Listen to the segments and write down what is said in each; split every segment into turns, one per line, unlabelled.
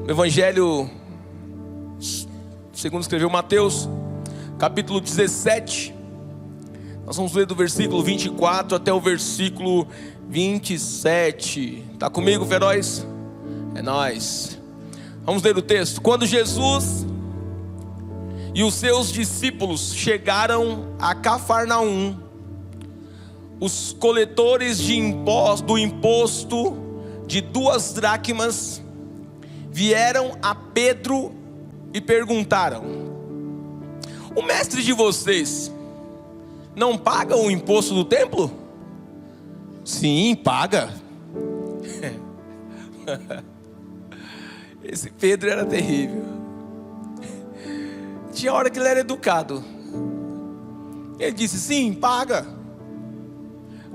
Evangelho segundo escreveu Mateus, capítulo 17. Nós vamos ler do versículo 24 até o versículo 27. Está comigo, feroz? É nóis. Vamos ler o texto. Quando Jesus e os seus discípulos chegaram a Cafarnaum, os coletores do imposto de 2 dracmas vieram a Pedro e perguntaram: o mestre de vocês não paga o imposto do templo? Sim, paga. Esse Pedro era terrível. Tinha hora que ele era educado. Ele disse: sim, paga.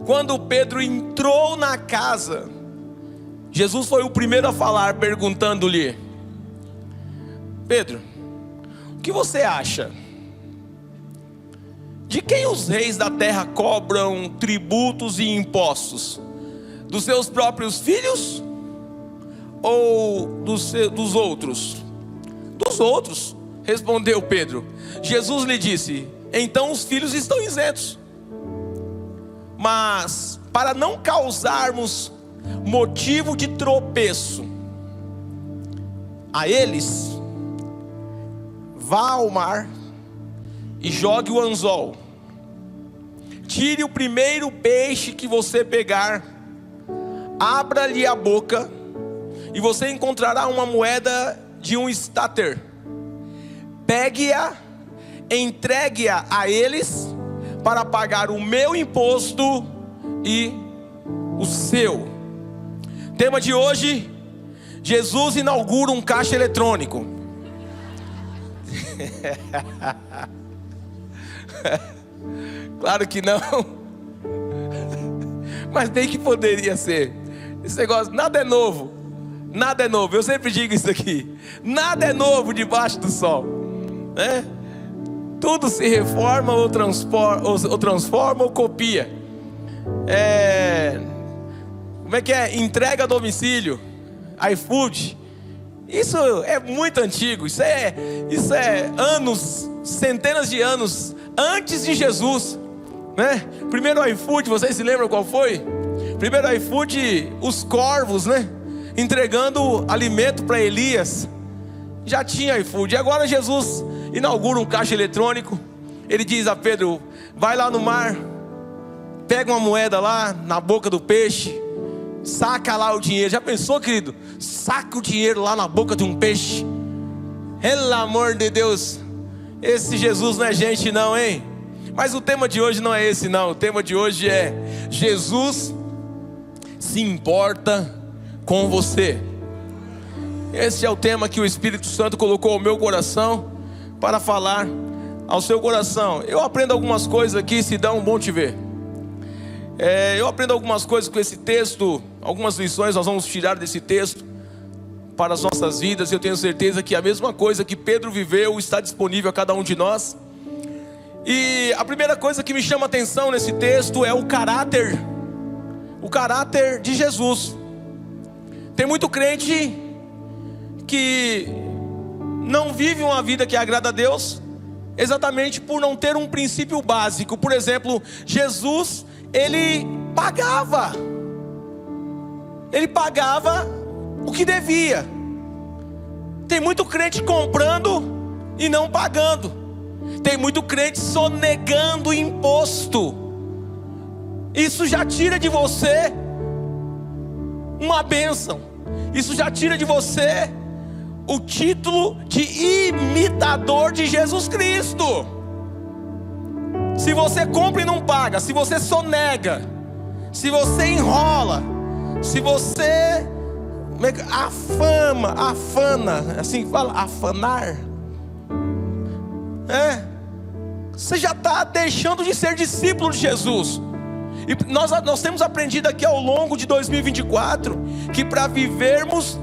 Quando Pedro entrou na casa, Jesus foi o primeiro a falar, perguntando-lhe: Pedro, o que você acha? De quem os reis da terra cobram tributos e impostos? Dos seus próprios filhos? Ou dos outros? Dos outros, respondeu Pedro. Jesus lhe disse: então os filhos estão isentos. Mas para não causarmos motivo de tropeço a eles, vá ao mar e jogue o anzol. Tire o primeiro peixe que você pegar, abra-lhe a boca, e você encontrará uma moeda de 1 stater. Pegue-a, entregue-a a eles, para pagar o meu imposto e o seu. Tema de hoje: Jesus inaugura um caixa eletrônico. Claro que não, mas bem que poderia ser. Esse negócio, nada é novo. Nada é novo, eu sempre digo isso aqui. Nada é novo debaixo do sol, né? Tudo se reforma ou transforma ou copia. Como é que é? Entrega a domicílio, iFood. Isso é muito antigo. Isso é anos, centenas de anos antes de Jesus, né? Primeiro iFood, vocês se lembram qual foi? Primeiro iFood, os corvos, né? Entregando alimento para Elias. Já tinha iFood. E agora Jesus inaugura um caixa eletrônico. Ele diz a Pedro: vai lá no mar, pega uma moeda lá na boca do peixe, saca lá o dinheiro. Já pensou, querido? Saca o dinheiro lá na boca de um peixe. Pelo amor de Deus, esse Jesus não é gente não, hein? Mas o tema de hoje não é esse não. O tema de hoje é: Jesus se importa com você. Esse é o tema que o Espírito Santo colocou ao meu coração para falar ao seu coração. Eu aprendo algumas coisas aqui, se dá um bom te ver. Eu aprendo algumas coisas com esse texto. Algumas lições nós vamos tirar desse texto para as nossas vidas. Eu tenho certeza que a mesma coisa que Pedro viveu está disponível a cada um de nós. E a primeira coisa que me chama a atenção nesse texto é o caráter de Jesus. Tem muito crente que não vive uma vida que agrada a Deus, exatamente por não ter um princípio básico. Por exemplo, Jesus, ele pagava o que devia. Tem muito crente comprando e não pagando. Tem muito crente sonegando imposto. Isso já tira de você uma bênção. Isso já tira de você o título de imitador de Jesus Cristo. Se você compra e não paga, se você sonega, se você enrola, se você afana, assim fala, afanar, você já está deixando de ser discípulo de Jesus. E nós temos aprendido aqui ao longo de 2024 que para vivermos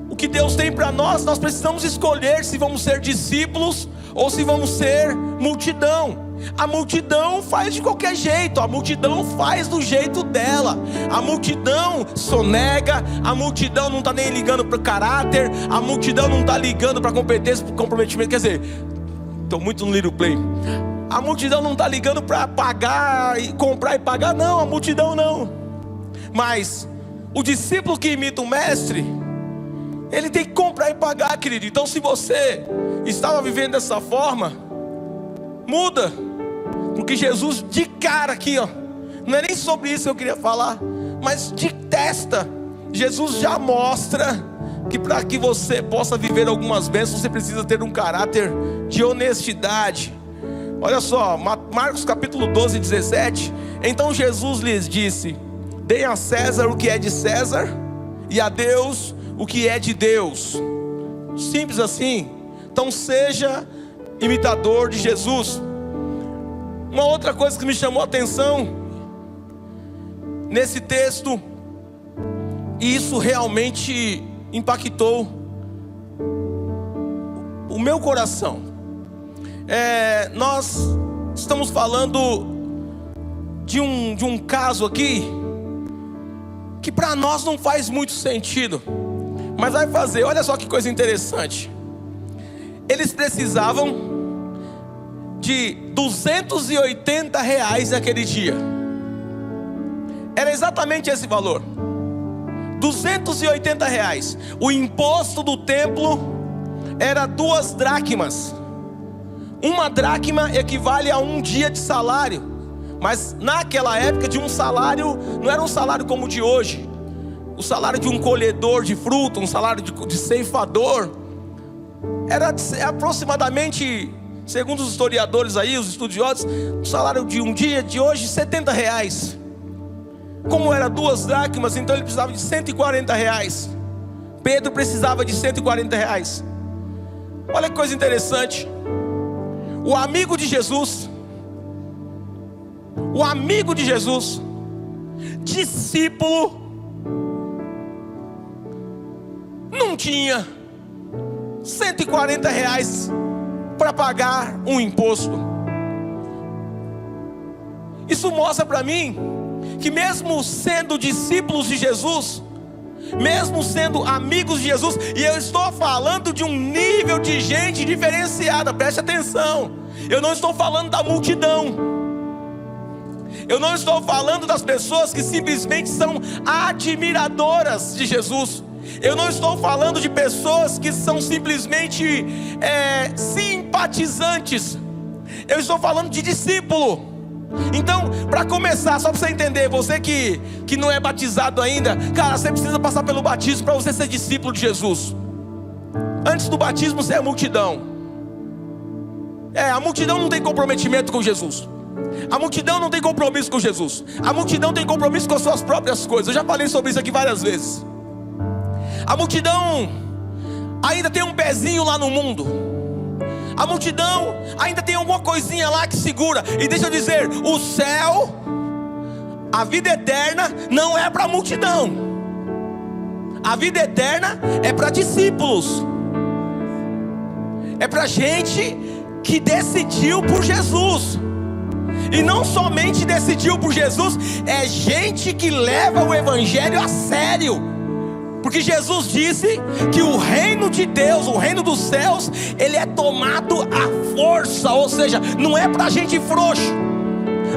o que Deus tem para nós precisamos escolher se vamos ser discípulos ou se vamos ser multidão. A multidão faz de qualquer jeito, a multidão faz do jeito dela, a multidão sonega, a multidão não está nem ligando para o caráter, a multidão não está ligando para a competência, para o comprometimento. Quer dizer, estou muito no Little Play. A multidão não está ligando para pagar e comprar e pagar, não, a multidão não. Mas o discípulo que imita o mestre, ele tem que comprar e pagar, querido. Então, se você estava vivendo dessa forma, muda. Porque Jesus de cara aqui, ó, não é nem sobre isso que eu queria falar, mas de testa, Jesus já mostra que para que você possa viver algumas bênçãos, você precisa ter um caráter de honestidade. Olha só, Marcos capítulo 12, 17. Então Jesus lhes disse: deem a César o que é de César, e a Deus o que é de Deus. Simples assim. Então seja imitador de Jesus. Uma outra coisa que me chamou a atenção nesse texto, e isso realmente impactou o meu coração, nós estamos falando de um caso aqui que para nós não faz muito sentido, mas vai fazer. Olha só que coisa interessante. Eles precisavam de R$280 naquele dia. Era exatamente esse valor, R$280. O imposto do templo era 2 dracmas. Uma dracma equivale a um dia de salário. Mas naquela época, de um salário, não era um salário como o de hoje. O salário de um colhedor de fruta, um salário de ceifador, era aproximadamente, segundo os historiadores aí, os estudiosos, o salário de um dia de hoje, R$70. Como era 2 dracmas, então ele precisava de R$140. Pedro precisava de R$140. Olha que coisa interessante. O amigo de Jesus, discípulo, não tinha R$140 para pagar um imposto. Isso mostra para mim que mesmo sendo discípulos de Jesus, mesmo sendo amigos de Jesus, e eu estou falando de um nível de gente diferenciada, preste atenção, eu não estou falando da multidão, eu não estou falando das pessoas que simplesmente são admiradoras de Jesus, eu não estou falando de pessoas que são simplesmente simpatizantes, eu estou falando de discípulo. Então, para começar, só para você entender, você que não é batizado ainda, cara, você precisa passar pelo batismo para você ser discípulo de Jesus. Antes do batismo, você é a multidão. A multidão não tem comprometimento com Jesus. A multidão não tem compromisso com Jesus. A multidão tem compromisso com as suas próprias coisas. Eu já falei sobre isso aqui várias vezes. A multidão ainda tem um pezinho lá no mundo. A multidão ainda tem alguma coisinha lá que segura. E deixa eu dizer, o céu, a vida eterna não é para a multidão. A vida eterna é para discípulos. É para gente que decidiu por Jesus. E não somente decidiu por Jesus, é gente que leva o evangelho a sério. Porque Jesus disse que o reino de Deus, o reino dos céus, ele é tomado à força. Ou seja, não é pra gente frouxo,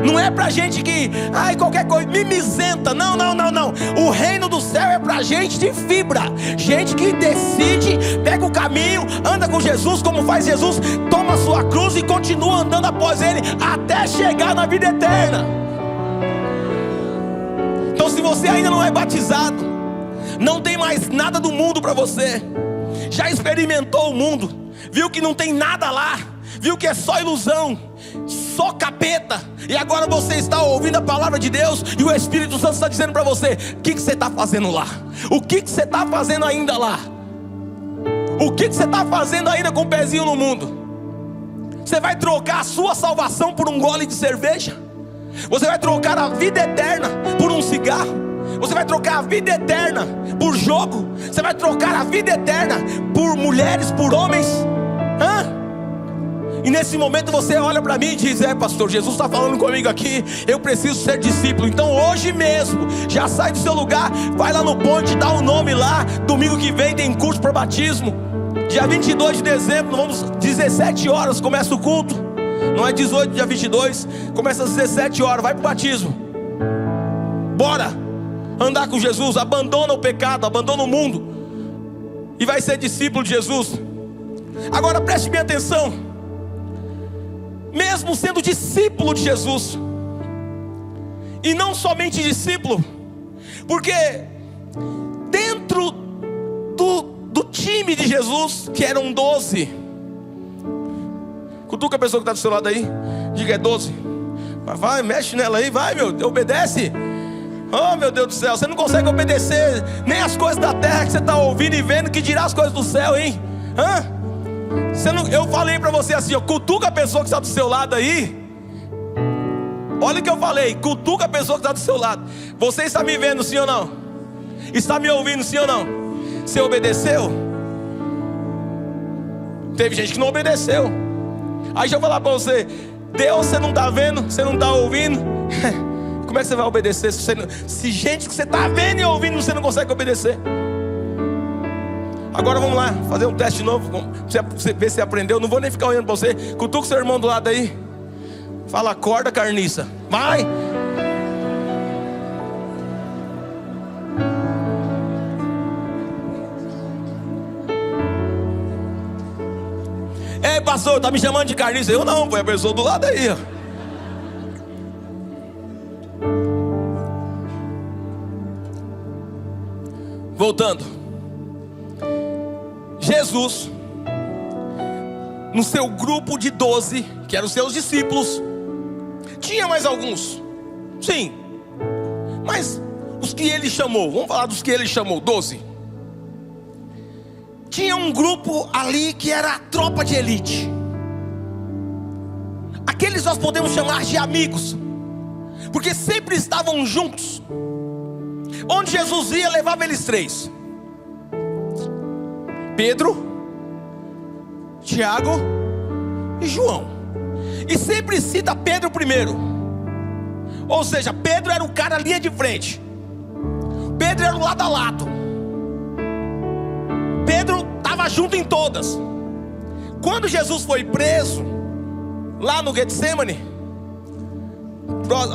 não é pra gente que, qualquer coisa, mimizenta. Não. O reino do céu é pra gente de fibra. Gente que decide, pega o caminho, anda com Jesus como faz Jesus, toma a sua cruz e continua andando após ele, até chegar na vida eterna. Então, se você ainda não é batizado, não tem mais nada do mundo para você, já experimentou o mundo, viu que não tem nada lá, viu que é só ilusão, só capeta, e agora você está ouvindo a palavra de Deus, e o Espírito Santo está dizendo para você: o que você está fazendo lá? O que você está fazendo ainda lá? O que você está fazendo ainda com o pezinho no mundo? Você vai trocar a sua salvação por um gole de cerveja? Você vai trocar a vida eterna por um cigarro? Você vai trocar a vida eterna por jogo? Você vai trocar a vida eterna por mulheres, por homens? E nesse momento você olha para mim e diz: pastor, Jesus está falando comigo aqui, eu preciso ser discípulo. Então hoje mesmo, já sai do seu lugar, vai lá no ponte, dá o nome lá. Domingo que vem tem curso para batismo. Dia 22 de dezembro, vamos 17 horas, começa o culto. Não é 18, dia 22, começa às 17 horas, vai para o batismo. Bora andar com Jesus, abandona o pecado, abandona o mundo e vai ser discípulo de Jesus. Agora preste bem atenção. Mesmo sendo discípulo de Jesus, e não somente discípulo, porque dentro do time de Jesus, que eram 12, cutuca a pessoa que está do seu lado aí, diga: é 12. Vai, mexe nela aí, vai, obedece. Oh, meu Deus do céu, você não consegue obedecer nem as coisas da terra que você está ouvindo e vendo, que dirá as coisas do céu, hein? Eu falei para você assim, cutuca a pessoa que está do seu lado aí. Olha o que eu falei, cutuca a pessoa que está do seu lado. Você está me vendo, sim ou não? Está me ouvindo, sim ou não? Você obedeceu? Teve gente que não obedeceu. Aí deixa eu falar para você: Deus você não está vendo, você não está ouvindo. Como é que você vai obedecer se gente que você está vendo e ouvindo você não consegue obedecer? Agora vamos lá, fazer um teste novo, você ver se aprendeu. Não vou nem ficar olhando para você. Cutuca o seu irmão do lado aí. Fala: acorda, carniça. Vai. Ei, pastor, tá me chamando de carniça? Eu não, foi a pessoa do lado aí, ó. Voltando. Jesus, no seu grupo de 12, que eram os seus discípulos, tinha mais alguns, sim, mas os que ele chamou, vamos falar dos que ele chamou, 12. Tinha um grupo ali que era a tropa de elite. Aqueles nós podemos chamar de amigos, porque sempre estavam juntos. Onde Jesus ia, levava eles 3: Pedro, Tiago e João. E sempre cita Pedro primeiro. Ou seja, Pedro era o cara linha de frente. Pedro era o lado a lado. Pedro estava junto em todas. Quando Jesus foi preso lá no Getsemane,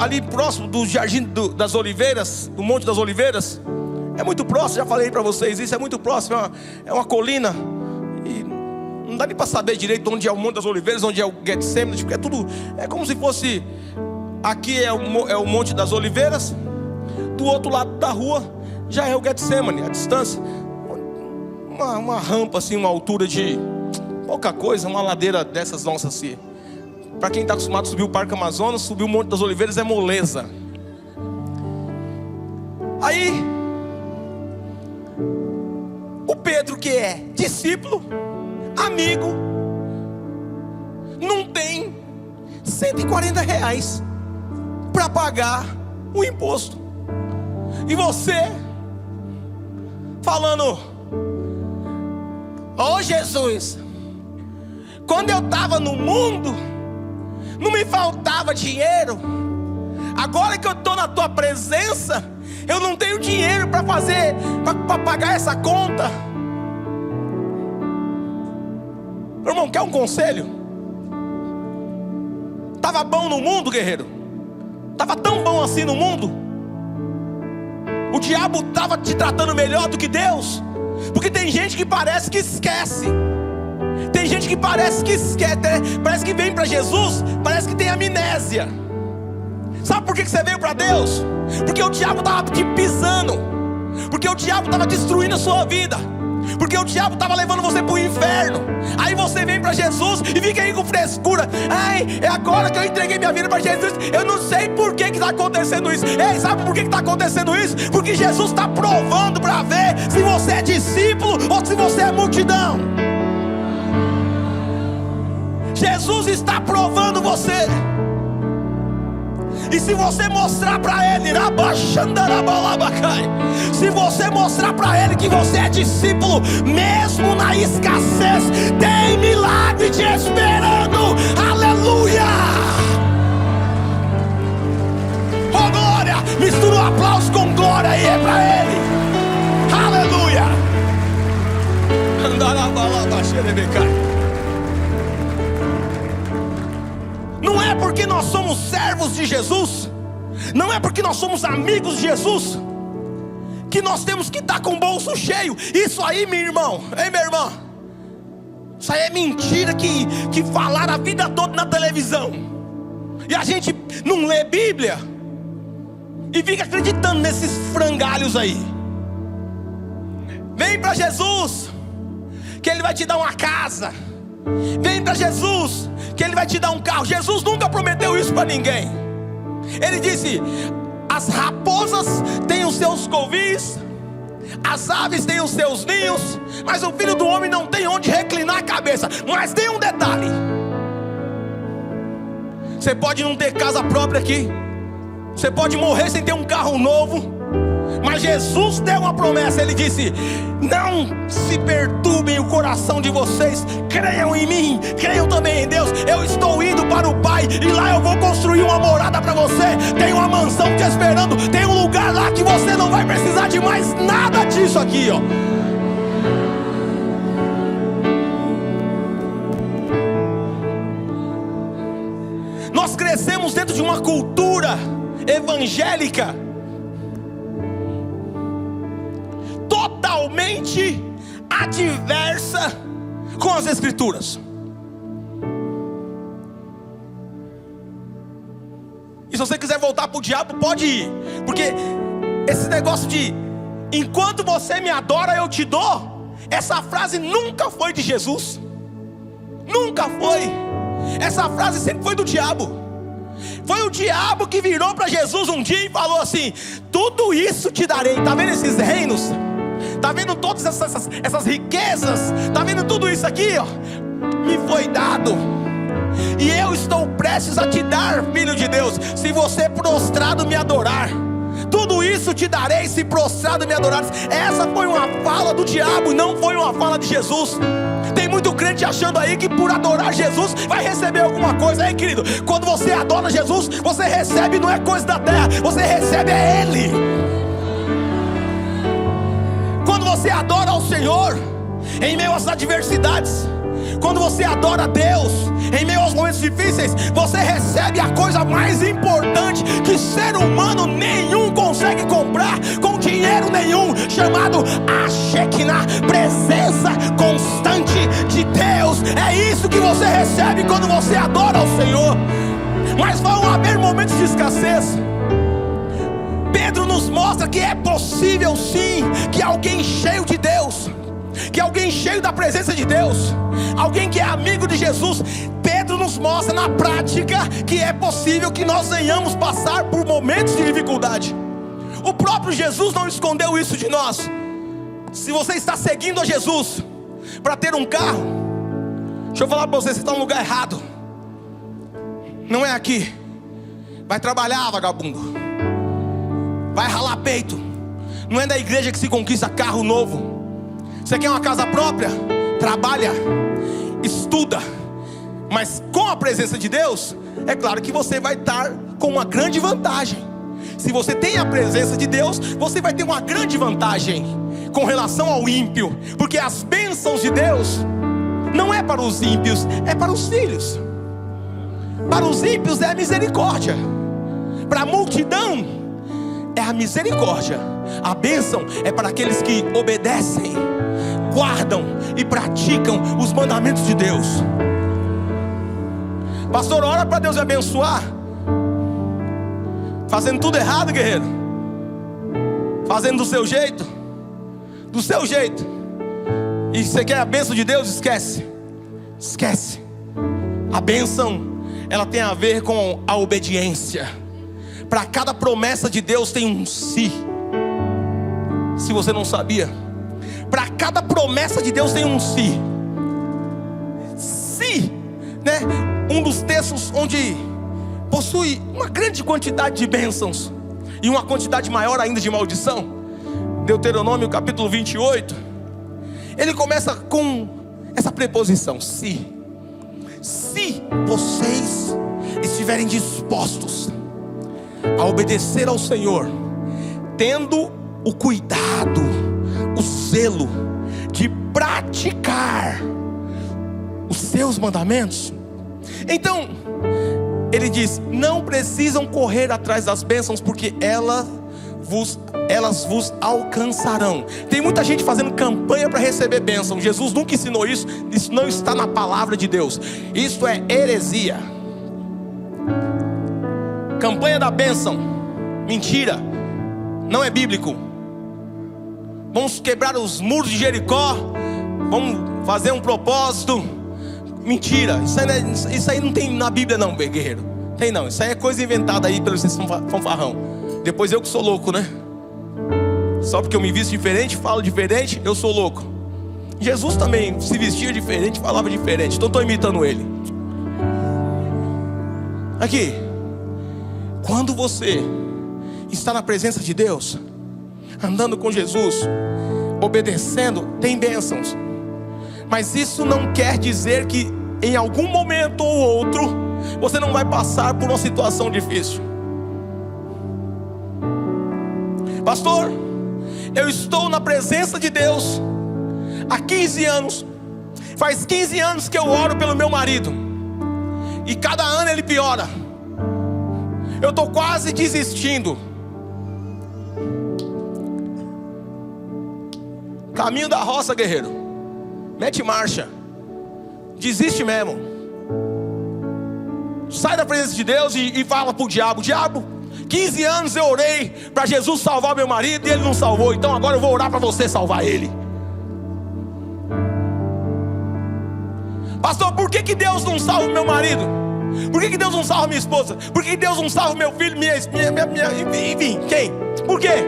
ali próximo do Jardim das Oliveiras, do Monte das Oliveiras, é muito próximo, já falei para vocês isso, é muito próximo, é uma colina, e não dá nem para saber direito onde é o Monte das Oliveiras, onde é o Getsemane, porque é tudo, é como se fosse, aqui é o Monte das Oliveiras, do outro lado da rua já é o Getsemane, a distância, uma rampa assim, uma altura de pouca coisa, uma ladeira dessas nossas assim. Para quem está acostumado a subir o Parque Amazonas, subir o Monte das Oliveiras é moleza. Aí o Pedro, que é discípulo, amigo, não tem R$140 para pagar o imposto. E você falando: ô Jesus, quando eu estava no mundo não me faltava dinheiro, agora que eu estou na tua presença, eu não tenho dinheiro para pagar essa conta. Meu irmão, quer um conselho? Estava bom no mundo, guerreiro? Estava tão bom assim no mundo? O diabo estava te tratando melhor do que Deus? Porque tem gente que parece que esquece. Tem gente que parece que esquece, parece que vem para Jesus, parece que tem amnésia. Sabe por que você veio para Deus? Porque o diabo estava te pisando, porque o diabo estava destruindo a sua vida, porque o diabo estava levando você para o inferno. Aí você vem para Jesus e fica aí com frescura. Ai, é agora que eu entreguei minha vida para Jesus. Eu não sei por que está acontecendo isso. Ei, sabe por que está acontecendo isso? Porque Jesus está provando para ver se você é discípulo ou se você é multidão. Jesus está provando você. E se você mostrar para ele, se você mostrar para ele que você é discípulo, mesmo na escassez, tem milagre te esperando. Aleluia! Oh glória! Mistura o aplauso com glória aí, é para ele. Aleluia! Não é porque nós somos servos de Jesus, não é porque nós somos amigos de Jesus, que nós temos que estar com o bolso cheio. Isso aí, meu irmão, ei minha irmã, isso aí é mentira que falaram a vida toda na televisão. E a gente não lê Bíblia e fica acreditando nesses frangalhos aí. Vem para Jesus, que Ele vai te dar uma casa. Vem para Jesus, que Ele vai te dar um carro. Jesus nunca prometeu isso para ninguém. Ele disse: as raposas têm os seus covis, as aves têm os seus ninhos, mas o Filho do Homem não tem onde reclinar a cabeça. Mas tem um detalhe: você pode não ter casa própria aqui, você pode morrer sem ter um carro novo, mas Jesus deu uma promessa. Ele disse: não se perturbem o coração de vocês, creiam em mim, creiam também em Deus. Eu estou indo para o Pai, e lá eu vou construir uma morada para você. Tem uma mansão te esperando, tem um lugar lá que você não vai precisar de mais nada disso aqui, ó. Nós crescemos dentro de uma cultura evangélica totalmente adversa com as Escrituras. E se você quiser voltar para o diabo, pode ir, porque esse negócio de enquanto você me adora eu te dou, essa frase nunca foi de Jesus, nunca foi. Essa frase sempre foi do diabo. Foi o diabo que virou para Jesus um dia e falou assim: tudo isso te darei. Está vendo esses reinos? Está vendo todas essas riquezas? Está vendo tudo isso aqui, ó? Me foi dado, e eu estou prestes a te dar, filho de Deus, se você prostrado me adorar. Tudo isso te darei se prostrado me adorares. Essa foi uma fala do diabo, não foi uma fala de Jesus. Tem muito crente achando aí que por adorar Jesus vai receber alguma coisa. Ei querido, quando você adora Jesus, você recebe, não é coisa da terra, você recebe é Ele. Quando você adora ao Senhor em meio às adversidades, quando você adora a Deus em meio aos momentos difíceis, você recebe a coisa mais importante que ser humano nenhum consegue comprar com dinheiro nenhum, chamado a Shekinah, presença constante de Deus. É isso que você recebe quando você adora ao Senhor. Mas vão haver momentos de escassez. Pedro nos mostra que é possível sim que alguém cheio de Deus, que alguém cheio da presença de Deus, alguém que é amigo de Jesus, Pedro nos mostra na prática que é possível que nós venhamos passar por momentos de dificuldade. O próprio Jesus não escondeu isso de nós. Se você está seguindo a Jesus para ter um carro, deixa eu falar para você, você está no lugar errado. Não é aqui. Vai trabalhar, vagabundo, vai ralar peito. Não é da igreja que se conquista carro novo. Você quer uma casa própria? Trabalha, estuda. Mas com a presença de Deus, é claro que você vai estar com uma grande vantagem. Se você tem a presença de Deus, você vai ter uma grande vantagem com relação ao ímpio, porque as bênçãos de Deus não é para os ímpios, é para os filhos. Para os ímpios é a misericórdia, para a multidão é a misericórdia. A bênção é para aqueles que obedecem, guardam e praticam os mandamentos de Deus. Pastor, ora para Deus me abençoar. Fazendo tudo errado, guerreiro. Fazendo do seu jeito. Do seu jeito. E você quer a bênção de Deus? Esquece. Esquece. A bênção, ela tem a ver com a obediência. Para cada promessa de Deus tem um se. Se você não sabia, para cada promessa de Deus tem um se. Se, né? Um dos textos onde possui uma grande quantidade de bênçãos e uma quantidade maior ainda de maldição. Deuteronômio capítulo 28, ele começa com essa preposição, se vocês estiverem dispostos a obedecer ao Senhor, tendo o cuidado, o zelo de praticar os seus mandamentos, então ele diz, não precisam correr atrás das bênçãos, porque elas vos alcançarão. Tem muita gente fazendo campanha para receber bênção. Jesus nunca ensinou isso. Isso não está na palavra de Deus. Isso é heresia. Campanha da bênção, mentira, não é bíblico. Vamos quebrar os muros de Jericó, vamos fazer um propósito. Mentira, isso aí não tem na Bíblia não, guerreiro. Tem não, isso aí é coisa inventada aí pelo fanfarrão. Depois eu que sou louco, né? Só porque eu me visto diferente, falo diferente, eu sou louco. Jesus também se vestia diferente, falava diferente. Então estou imitando ele. Aqui, quando você está na presença de Deus, andando com Jesus, obedecendo, tem bênçãos. Mas isso não quer dizer que em algum momento ou outro você não vai passar por uma situação difícil. Pastor, eu estou na presença de Deus há 15 anos. Faz 15 anos que eu oro pelo meu marido, e cada ano ele piora. Eu estou quase desistindo. Caminho da roça, guerreiro. Mete marcha. Desiste mesmo. Sai da presença de Deus e fala para o diabo: diabo, 15 anos eu orei para Jesus salvar meu marido e ele não salvou. Então agora eu vou orar para você salvar ele. Pastor, por que Deus não salva o meu marido? Por que Deus não salva minha esposa? Por que Deus não salva meu filho, enfim, quem? Por quê?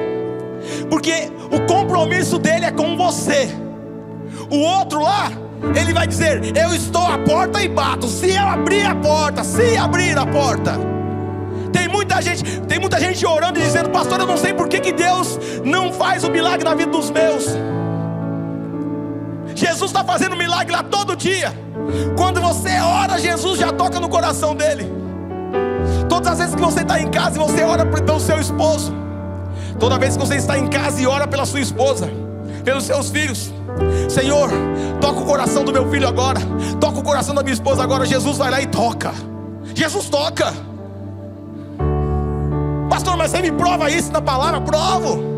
Porque o compromisso dele é com você. O outro lá, ele vai dizer: eu estou à porta e bato. Se eu abrir a porta, se abrir a porta. Tem muita gente orando e dizendo: pastor, eu não sei por que Deus não faz o milagre na vida dos meus. Jesus está fazendo milagre lá todo dia. Quando você ora, Jesus já toca no coração dele. Todas as vezes que você está em casa e você ora pelo seu esposo, toda vez que você está em casa e ora pela sua esposa, pelos seus filhos, Senhor, toca o coração do meu filho agora, toca o coração da minha esposa agora. Jesus vai lá e toca. Jesus toca. Pastor, mas você me prova isso na palavra? Provo.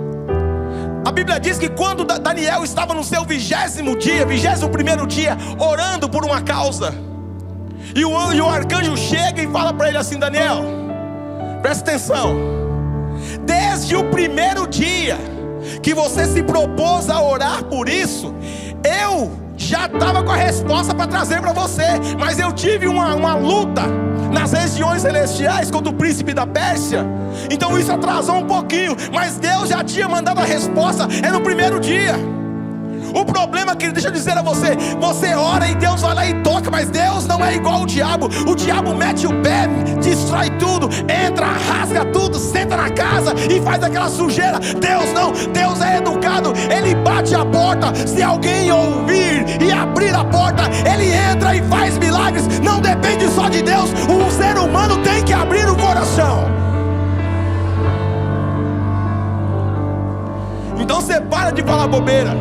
A Bíblia diz que quando Daniel estava no seu 21º dia, orando por uma causa, e o arcanjo chega e fala para ele assim: Daniel, presta atenção, desde o primeiro dia que você se propôs a orar por isso, eu já estava com a resposta para trazer para você, mas eu tive uma luta nas regiões celestiais contra o príncipe da Pérsia, então isso atrasou um pouquinho, mas Deus já tinha mandado a resposta, é no primeiro dia. O problema, querido, deixa eu dizer a você: você ora e Deus vai lá e toca, mas Deus não é igual ao diabo. O diabo mete o pé, destrói tudo, entra, rasga tudo, senta na casa e faz aquela sujeira. Deus não, Deus é educado, Ele bate a porta. Se alguém ouvir e abrir a porta, Ele entra e faz milagres. Não depende só de Deus, o ser humano tem que abrir o coração. Então você para de falar bobeira.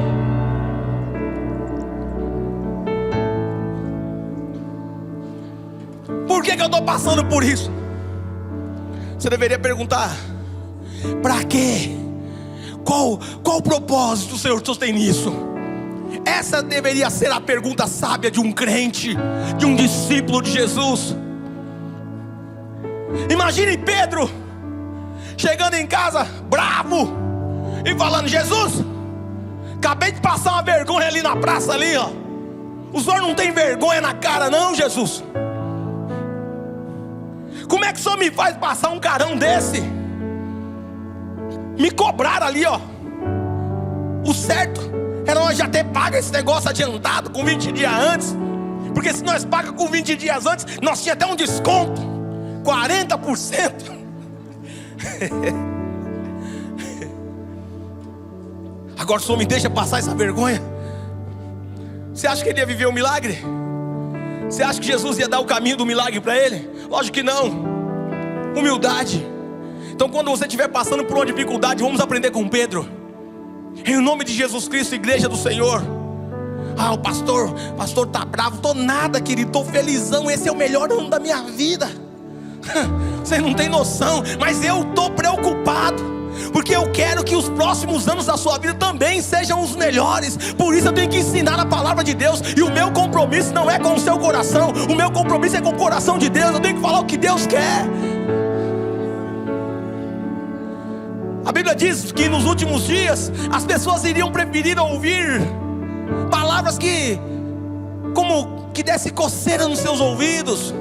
Por que eu estou passando por isso? Você deveria perguntar: para quê? Qual o propósito o Senhor tem nisso? Essa deveria ser a pergunta sábia de um crente, de um discípulo de Jesus. Imagine Pedro chegando em casa bravo e falando: Jesus, acabei de passar uma vergonha ali na praça ali, ó. O Senhor não tem vergonha na cara não, Jesus? Como é que o Senhor me faz passar um carão desse? Me cobraram ali, ó. O certo era nós já ter pago esse negócio adiantado com 20 dias antes, porque se nós pagamos com 20 dias antes, nós tínhamos até um desconto. 40%. Agora o Senhor me deixa passar essa vergonha. Você acha que ele ia viver um milagre? Você acha que Jesus ia dar o caminho do milagre para ele? Lógico que não. Humildade. Então quando você estiver passando por uma dificuldade, vamos aprender com Pedro. Em nome de Jesus Cristo, igreja do Senhor. O pastor tá bravo. Tô nada, querido, tô felizão. Esse é o melhor ano da minha vida. Você não tem noção. Mas eu tô preocupado, porque eu quero que os próximos anos da sua vida também sejam os melhores. Por isso eu tenho que ensinar a palavra de Deus. E o meu compromisso não é com o seu coração, o meu compromisso é com o coração de Deus. Eu tenho que falar o que Deus quer. A Bíblia diz que nos últimos dias as pessoas iriam preferir ouvir palavras que desse coceira nos seus ouvidos.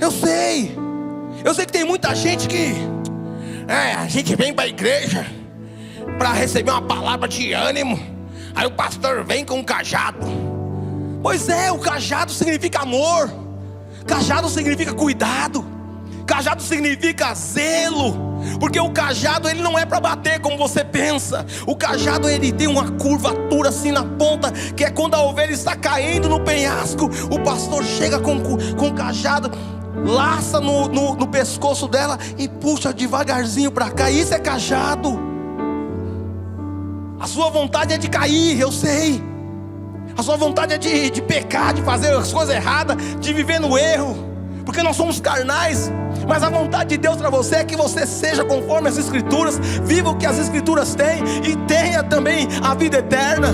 Eu sei que tem muita gente que a gente vem para a igreja para receber uma palavra de ânimo. Aí o pastor vem com um cajado. Pois é, o cajado significa amor. Cajado significa cuidado. Cajado significa zelo. Porque o cajado ele não é para bater como você pensa. O cajado ele tem uma curvatura assim na ponta, que é quando a ovelha está caindo no penhasco. O pastor chega com o cajado, laça no pescoço dela e puxa devagarzinho para cá. Isso é cajado. A sua vontade é de cair, eu sei. A sua vontade é de pecar, de fazer as coisas erradas, de viver no erro, porque nós somos carnais. Mas a vontade de Deus para você é que você seja conforme as Escrituras, viva o que as Escrituras têm e tenha também a vida eterna.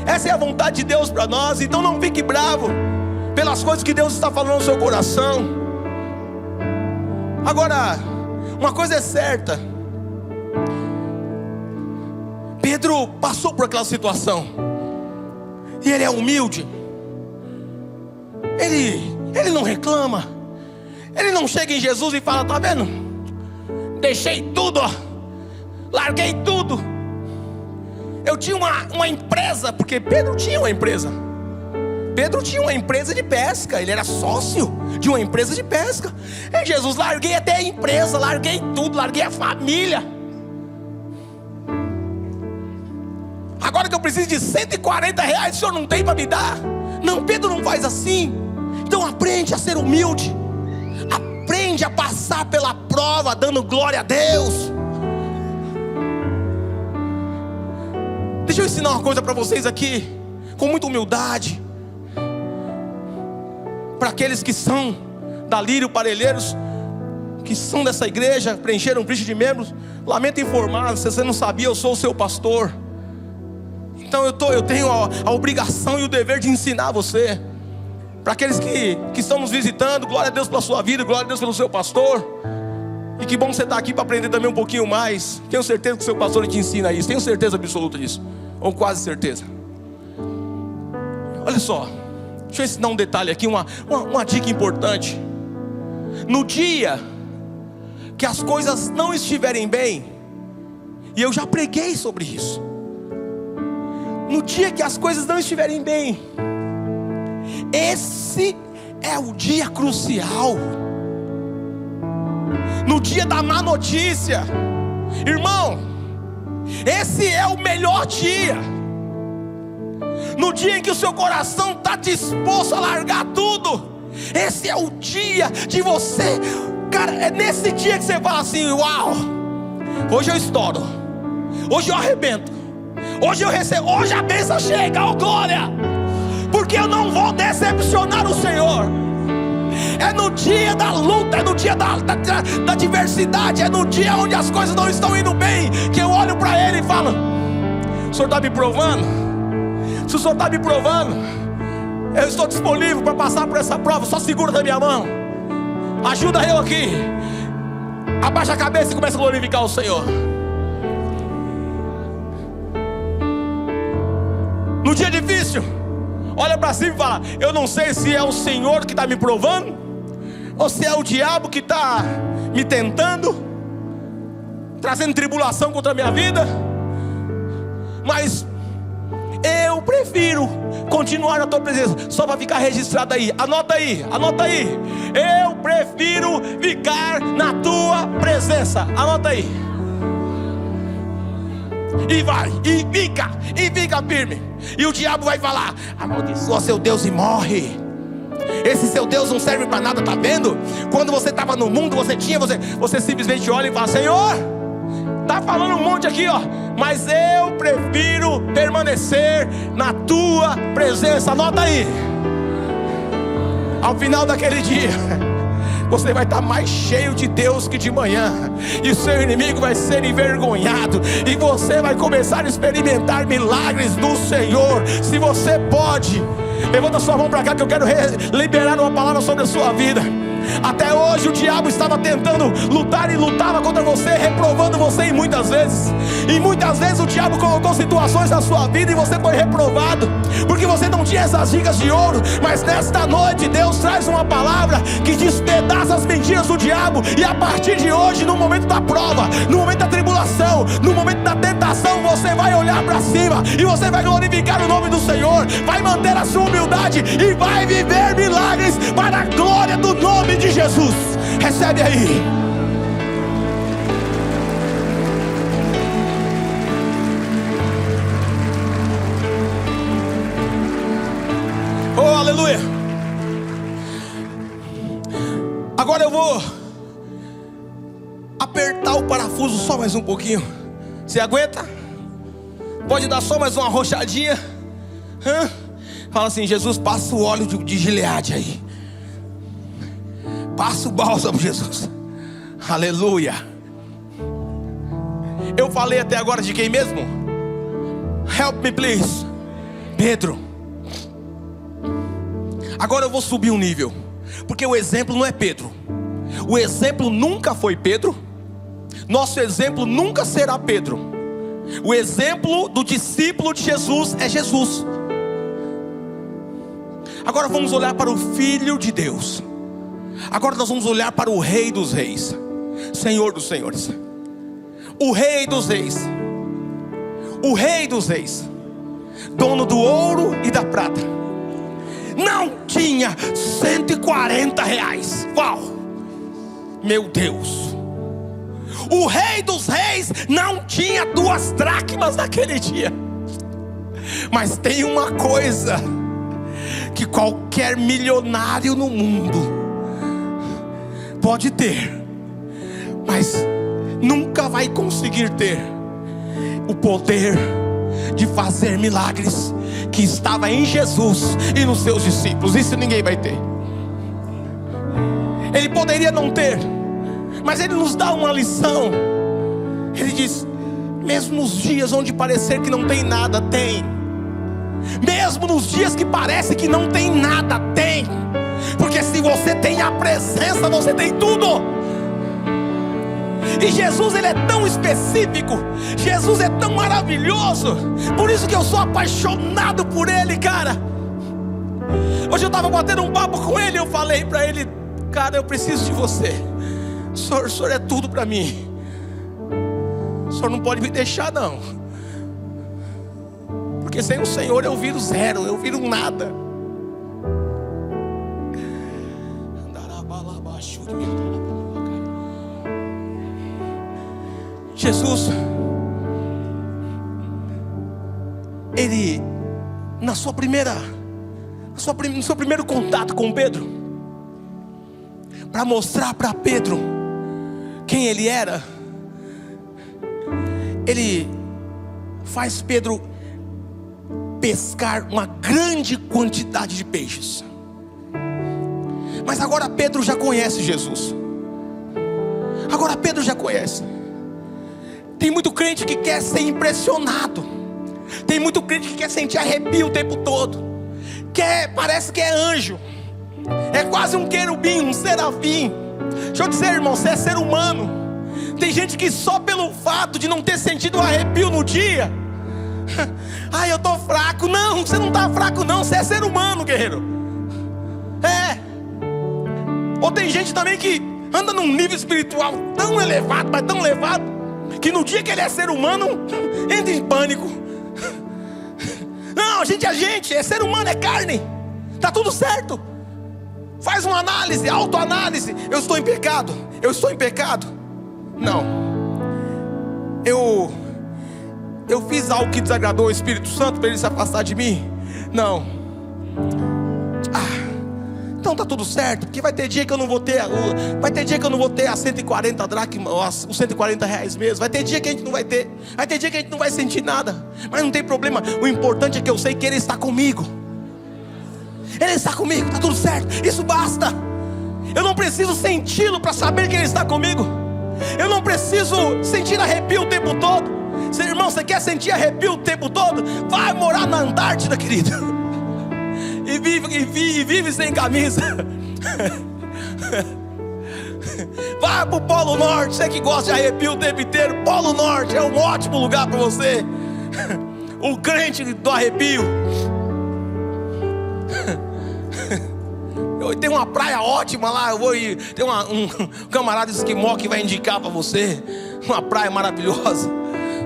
Essa é a vontade de Deus para nós. Então não fique bravo pelas coisas que Deus está falando no seu coração. Agora, uma coisa é certa: Pedro passou por aquela situação, e ele é humilde. Ele não reclama. Ele não chega em Jesus e fala: tá vendo? Deixei tudo, larguei tudo. Eu tinha uma empresa, porque Pedro tinha uma empresa. Pedro tinha uma empresa de pesca. Ele era sócio de uma empresa de pesca. E Jesus: larguei até a empresa, larguei tudo, larguei a família. Agora que eu preciso de R$140, o senhor não tem para me dar? Não, Pedro não faz assim. Então aprende a ser humilde. Aprende a passar pela prova dando glória a Deus. Deixa eu ensinar uma coisa para vocês aqui, com muita humildade. Para aqueles que são da Lírio Parelheiros, que são dessa igreja, preencheram ficha de membros, lamento informar, se você não sabia, eu sou o seu pastor. Então eu tenho a obrigação e o dever de ensinar você. Para aqueles que estão nos visitando, glória a Deus pela sua vida, glória a Deus pelo seu pastor. E que bom você estar aqui para aprender também um pouquinho mais. Tenho certeza que o seu pastor te ensina isso, tenho certeza absoluta disso, ou quase certeza. Olha só, deixa eu ensinar um detalhe aqui, uma dica importante. No dia que as coisas não estiverem bem, e eu já preguei sobre isso, no dia que as coisas não estiverem bem, esse é o dia crucial. No dia da má notícia, irmão, esse é o melhor dia. No dia em que o seu coração está disposto a largar tudo, esse é o dia de você. Cara, é nesse dia que você fala assim: uau, hoje eu estouro, hoje eu arrebento, hoje eu recebo, hoje a bênção chega, oh glória. Porque eu não vou decepcionar o Senhor. É no dia da luta, é no dia da adversidade, é no dia onde as coisas não estão indo bem, que eu olho para Ele e falo: o Senhor está me provando? Se o Senhor está me provando, eu estou disponível para passar por essa prova. Só segura da minha mão, ajuda eu aqui. Abaixa a cabeça e começa a glorificar o Senhor. No dia difícil, olha para cima e fala: eu não sei se é o Senhor que está me provando, ou se é o diabo que está me tentando, trazendo tribulação contra a minha vida. Mas eu prefiro continuar na tua presença. Só para ficar registrado aí, anota aí. Eu prefiro ficar na tua presença. Anota aí. E vai, e fica firme. E o diabo vai falar: amaldiçoa seu Deus e morre. Esse seu Deus não serve para nada, tá vendo? Quando você estava no mundo, você simplesmente olha e fala: Senhor, tá falando um monte aqui, ó, mas eu prefiro permanecer na tua presença. Anota aí. Ao final daquele dia, você vai estar mais cheio de Deus que de manhã, e o seu inimigo vai ser envergonhado, e você vai começar a experimentar milagres do Senhor. Se você pode, levanta sua mão para cá, que eu quero liberar uma palavra sobre a sua vida. Até hoje o diabo estava tentando lutar e lutava contra você, reprovando você muitas vezes. E muitas vezes o diabo colocou situações na sua vida e você foi reprovado, porque você não tinha essas dicas de ouro. Mas nesta noite Deus traz uma palavra que despedaça as mentiras do diabo. E a partir de hoje, no momento da prova, no momento da tribulação, no momento da tentação, você vai olhar para cima e você vai glorificar o nome do Senhor, vai manter a sua humildade e vai viver milagres para a glória do nome de Jesus. Recebe aí. Oh, aleluia. Agora eu vou apertar o parafuso só mais um pouquinho. Você aguenta? Pode dar só mais uma arrochadinha? Fala assim: Jesus, passa o óleo de Gileade aí. Passa o bálsamo, Jesus. Aleluia. Eu falei até agora de quem mesmo? Help me please. Pedro. Agora eu vou subir um nível, porque o exemplo não é Pedro. O exemplo nunca foi Pedro. Nosso exemplo nunca será Pedro. O exemplo do discípulo de Jesus é Jesus. Agora vamos olhar para o Filho de Deus. Agora nós vamos olhar para o Rei dos Reis, Senhor dos Senhores, o Rei dos Reis, o Rei dos Reis, dono do ouro e da prata. Não tinha 140 reais. Uau, meu Deus. O Rei dos Reis não tinha 2 dracmas naquele dia. Mas tem uma coisa que qualquer milionário no mundo pode ter, mas nunca vai conseguir ter: o poder de fazer milagres que estava em Jesus e nos seus discípulos. Isso ninguém vai ter. Ele poderia não ter, mas ele nos dá uma lição. Ele diz: mesmo nos dias onde parecer que não tem nada, tem. Mesmo nos dias que parece que não tem nada, tem. Porque se você tem a presença, você tem tudo. E Jesus, ele é tão específico. Jesus é tão maravilhoso. Por isso que eu sou apaixonado por ele, cara. Hoje eu estava batendo um papo com ele. Eu falei para ele: cara, eu preciso de você. O senhor é tudo para mim. O senhor não pode me deixar, não. Porque sem o Senhor eu viro zero, eu viro nada. Jesus, ele, no seu primeiro contato com Pedro, para mostrar para Pedro quem ele era, ele faz Pedro pescar uma grande quantidade de peixes. Mas agora Pedro já conhece Jesus. Agora Pedro já conhece. Tem muito crente que quer ser impressionado. Tem muito crente que quer sentir arrepio o tempo todo. Parece que é anjo. É quase um querubim, um serafim. Deixa eu dizer, irmão, você é ser humano. Tem gente que só pelo fato de não ter sentido um arrepio no dia, ai, eu tô fraco. Não, você não tá fraco não, você é ser humano, guerreiro. Ou tem gente também que anda num nível espiritual tão elevado, mas tão elevado, que no dia que ele é ser humano, entra em pânico. Não, a gente é gente, é ser humano, é carne. Está tudo certo. Faz uma análise, autoanálise. Eu estou em pecado? Eu estou em pecado? Não. Eu fiz algo que desagradou o Espírito Santo para ele se afastar de mim? Não. Então tá tudo certo, porque vai ter dia que eu não vou ter as 140 dracmas, os 140 reais mesmo. Vai ter dia que a gente não vai ter. Vai ter dia que a gente não vai sentir nada. Mas não tem problema. O importante é que eu sei que Ele está comigo. Ele está comigo, tá tudo certo. Isso basta. Eu não preciso senti-lo para saber que Ele está comigo. Eu não preciso sentir arrepio o tempo todo. Irmão, você quer sentir arrepio o tempo todo? Vai morar na Antártida, querido. E vive sem camisa. Vai pro Polo Norte. Você que gosta de arrepio o tempo inteiro, Polo Norte é um ótimo lugar para você. O crente do arrepio. Tem uma praia ótima lá. Eu vou ir. Tem um camarada esquimó que vai indicar para você uma praia maravilhosa.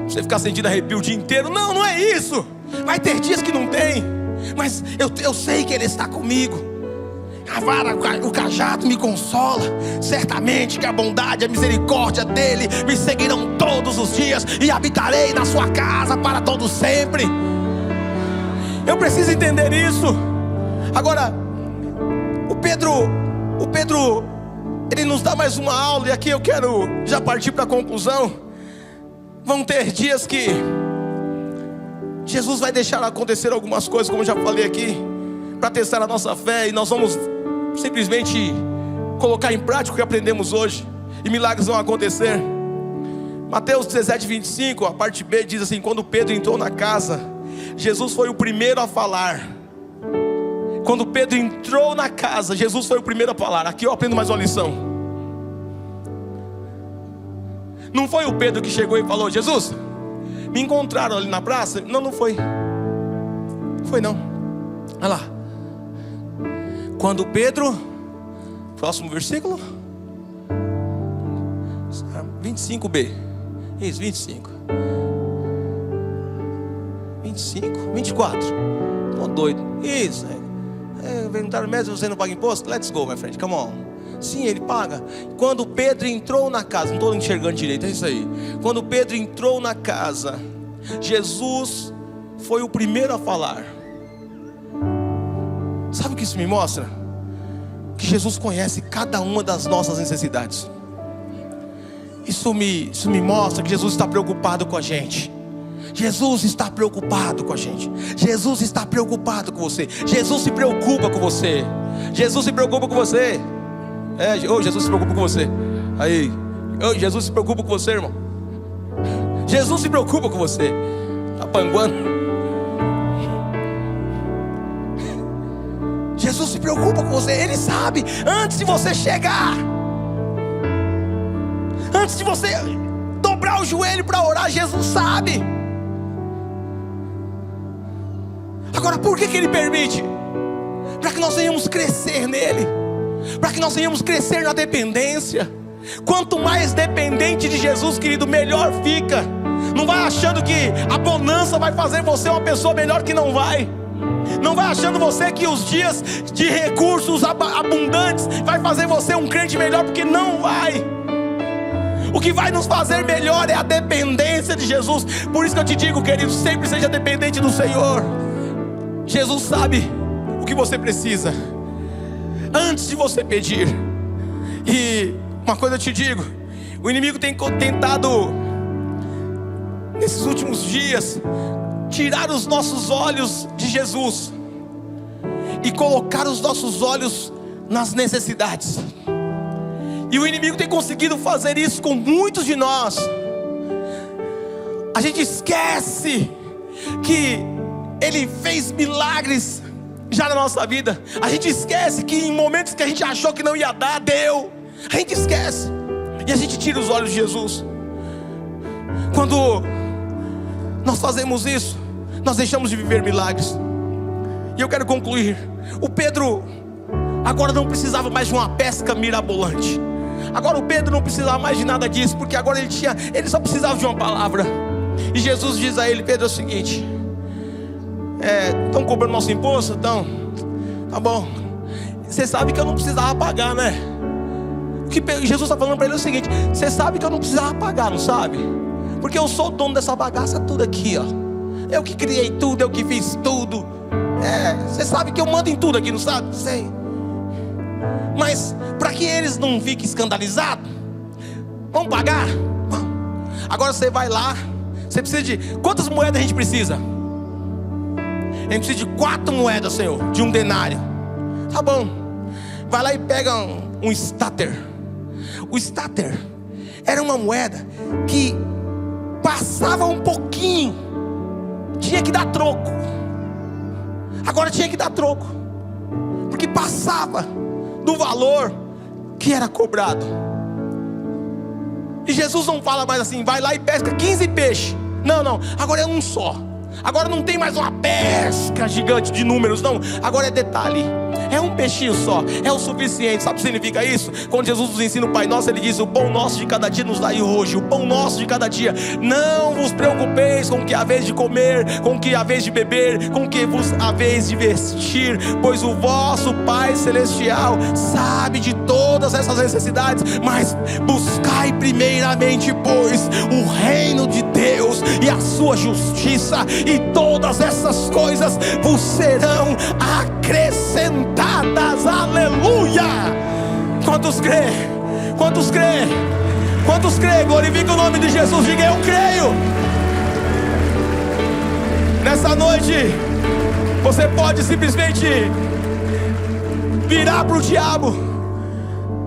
Você ficar sentindo arrepio o dia inteiro. Não, não é isso. Vai ter dias que não tem. Mas eu sei que Ele está comigo. A vara, o cajado me consola. Certamente que a bondade e a misericórdia dEle me seguirão todos os dias, e habitarei na sua casa para todo sempre. Eu preciso entender isso. Agora, o Pedro, ele nos dá mais uma aula. E aqui eu quero já partir para a conclusão. Vão ter dias que Jesus vai deixar acontecer algumas coisas, como eu já falei aqui, para testar a nossa fé. E nós vamos simplesmente colocar em prática o que aprendemos hoje, e milagres vão acontecer. Mateus 17:25, a parte B diz assim: quando Pedro entrou na casa, Jesus foi o primeiro a falar. Quando Pedro entrou na casa, Jesus foi o primeiro a falar. Aqui eu aprendo mais uma lição. Não foi o Pedro que chegou e falou: Jesus, me encontraram ali na praça? Não, não foi. Foi não. Olha lá. Quando Pedro, próximo versículo, 25b. Isso, 25. 24. Tô doido. Isso. Perguntaram mesmo, você não paga imposto? Let's go, my friend, come on. Sim, ele paga. Quando Pedro entrou na casa, não estou enxergando direito, é isso aí. Quando Pedro entrou na casa, Jesus foi o primeiro a falar. Sabe o que isso me mostra? Que Jesus conhece cada uma das nossas necessidades. Isso me mostra que Jesus está preocupado com a gente. Jesus está preocupado com a gente. Jesus está preocupado com você. Jesus se preocupa com você. Jesus se preocupa com você. Jesus se preocupa com você. Aí, Jesus se preocupa com você, irmão. Jesus se preocupa com você. Tá panguando. Jesus se preocupa com você. Ele sabe antes de você chegar, antes de você dobrar o joelho para orar. Jesus sabe. Agora, por que Ele permite? Para que nós venhamos crescer nele, para que nós venhamos crescer na dependência. Quanto mais dependente de Jesus, querido, melhor fica. Não vai achando que a bonança vai fazer você uma pessoa melhor, que não vai. Não vai achando você que os dias de recursos abundantes vai fazer você um crente melhor, porque não vai. O que vai nos fazer melhor é a dependência de Jesus. Por isso que eu te digo, querido, sempre seja dependente do Senhor. Jesus sabe o que você precisa antes de você pedir. E uma coisa eu te digo: o inimigo tem tentado nesses últimos dias tirar os nossos olhos de Jesus e colocar os nossos olhos nas necessidades. E o inimigo tem conseguido fazer isso com muitos de nós. A gente esquece que Ele fez milagres já na nossa vida. A gente esquece que em momentos que a gente achou que não ia dar, deu. A gente esquece. E a gente tira os olhos de Jesus. Quando nós fazemos isso, nós deixamos de viver milagres. E eu quero concluir. O Pedro agora não precisava mais de uma pesca mirabolante. Agora o Pedro não precisava mais de nada disso, porque agora ele só precisava de uma palavra. E Jesus diz a ele: Pedro, é o seguinte, estão cobrando nosso imposto? Então, tá bom. Você sabe que eu não precisava pagar, né? O que Jesus está falando para ele é o seguinte: você sabe que eu não precisava pagar, não sabe? Porque eu sou o dono dessa bagaça tudo aqui, ó. Eu que criei tudo, eu que fiz tudo. Você sabe que eu mando em tudo aqui, não sabe? Sei. Mas para que eles não fiquem escandalizados, vamos pagar? Vamos. Agora você vai lá. Você precisa de... Quantas moedas a gente precisa? A gente precisa de 4 moedas, Senhor, de 1 denário. Tá bom. Vai lá e pega um stater. O stater era uma moeda que passava um pouquinho, tinha que dar troco. Agora tinha que dar troco, porque passava do valor que era cobrado. E Jesus não fala mais assim: vai lá e pesca 15 peixes. Não, agora é um só. Agora não tem mais uma pesca gigante de números, não. Agora é detalhe. É um peixinho só, é o suficiente. Sabe o que significa isso? Quando Jesus nos ensina o Pai Nosso, Ele diz: o pão nosso de cada dia nos dai hoje. O pão nosso de cada dia. Não vos preocupeis com o que haveis de comer, com o que haveis de beber, com o que vos haveis de vestir, pois o vosso Pai Celestial sabe de todas essas necessidades. Mas buscai primeiramente, pois, o reino de Deus e a sua justiça, e todas essas coisas vos serão acrescentadas. Aleluia! Quantos crê? Quantos crê? Quantos crê? Glorifica o nome de Jesus. Diga: eu creio. Nessa noite você pode simplesmente virar para o diabo.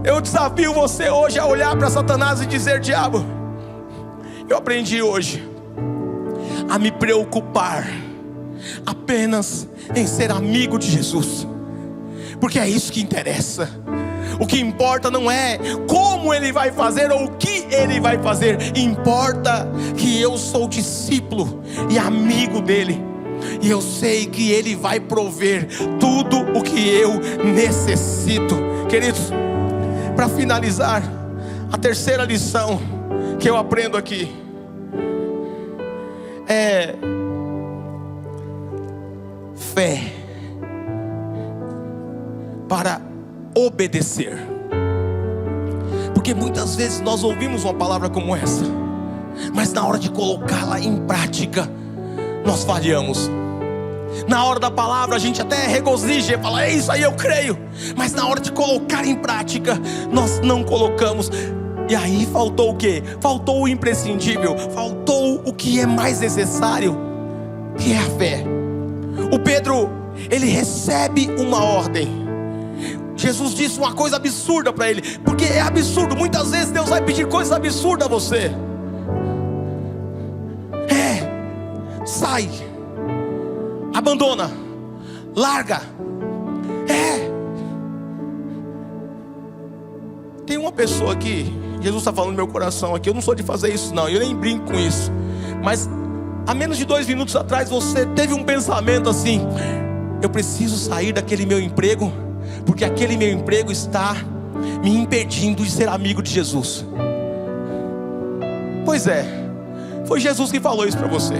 Eu desafio você hoje a olhar para Satanás e dizer: diabo, eu aprendi hoje a me preocupar apenas em ser amigo de Jesus, porque é isso que interessa. O que importa não é como Ele vai fazer ou o que Ele vai fazer. Importa que eu sou discípulo e amigo dEle, e eu sei que Ele vai prover tudo o que eu necessito. Queridos, para finalizar, a terceira lição que eu aprendo aqui é fé para obedecer. Porque muitas vezes nós ouvimos uma palavra como essa, mas na hora de colocá-la em prática, nós falhamos. Na hora da palavra a gente até regozija e fala: é isso aí, eu creio. Mas na hora de colocar em prática, nós não colocamos. E aí faltou o quê? Faltou o imprescindível. Faltou o que é mais necessário, que é a fé. O Pedro, ele recebe uma ordem. Jesus disse uma coisa absurda para ele, porque é absurdo. Muitas vezes Deus vai pedir coisas absurdas a você. Sai, abandona, larga. Tem uma pessoa aqui, Jesus está falando no meu coração aqui. Eu não sou de fazer isso não, eu nem brinco com isso. Mas há menos de 2 minutos atrás você teve um pensamento assim: eu preciso sair daquele meu emprego, porque aquele meu emprego está me impedindo de ser amigo de Jesus. Pois é, foi Jesus que falou isso para você.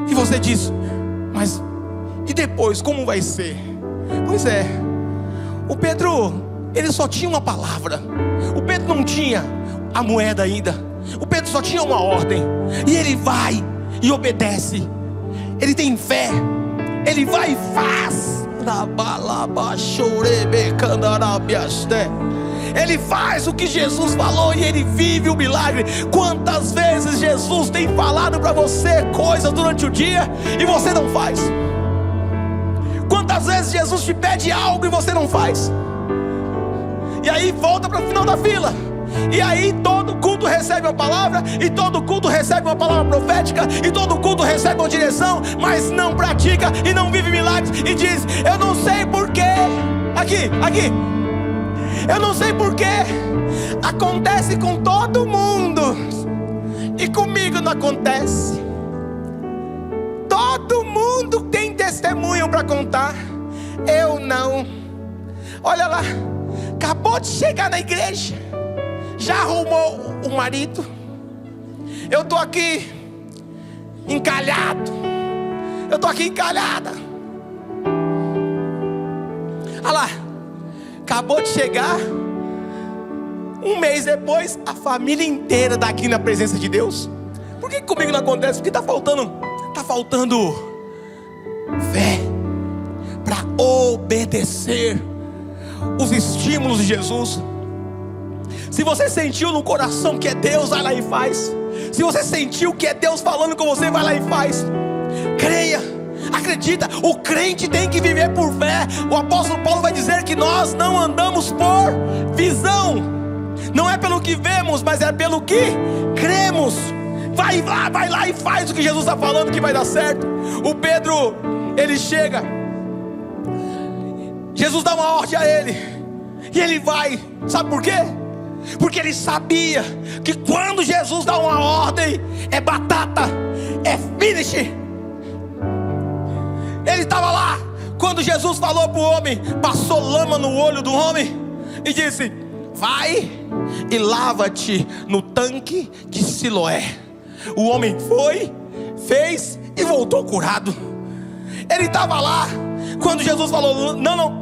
E você diz: mas e depois, como vai ser? Pois é, o Pedro, ele só tinha uma palavra. O Pedro não tinha a moeda ainda. O Pedro só tinha uma ordem. E ele vai e obedece. Ele tem fé. Ele vai e faz. Ele faz o que Jesus falou e ele vive o milagre. Quantas vezes Jesus tem falado para você coisas durante o dia e você não faz? Quantas vezes Jesus te pede algo e você não faz? E aí volta para o final da fila. E aí todo culto recebe uma palavra, e todo culto recebe uma palavra profética, e todo culto recebe uma direção, mas não pratica e não vive milagres. E diz: eu não sei porquê. Aqui eu não sei porquê. Acontece com todo mundo e comigo não acontece. Todo mundo tem testemunho para contar, eu não. Olha lá, acabou de chegar na igreja, já arrumou o marido. Eu estou aqui encalhado. Eu estou aqui encalhada. Olha lá, acabou de chegar. Um mês depois, a família inteira está aqui na presença de Deus. Por que comigo não acontece? Porque está faltando fé para obedecer os estímulos de Jesus. Se você sentiu no coração que é Deus, vai lá e faz. Se você sentiu que é Deus falando com você, vai lá e faz. Creia, acredita. O crente tem que viver por fé. O apóstolo Paulo vai dizer que nós não andamos por visão. Não é pelo que vemos, mas é pelo que cremos. Vai lá e faz o que Jesus está falando que vai dar certo. O Pedro, ele chega, Jesus dá uma ordem a ele, e ele vai. Sabe por quê? Porque ele sabia que quando Jesus dá uma ordem, é batata, é finish. Ele estava lá, quando Jesus falou para o homem, passou lama no olho do homem e disse: vai e lava-te no tanque de Siloé. O homem foi, fez e voltou curado. Ele estava lá quando Jesus falou: não,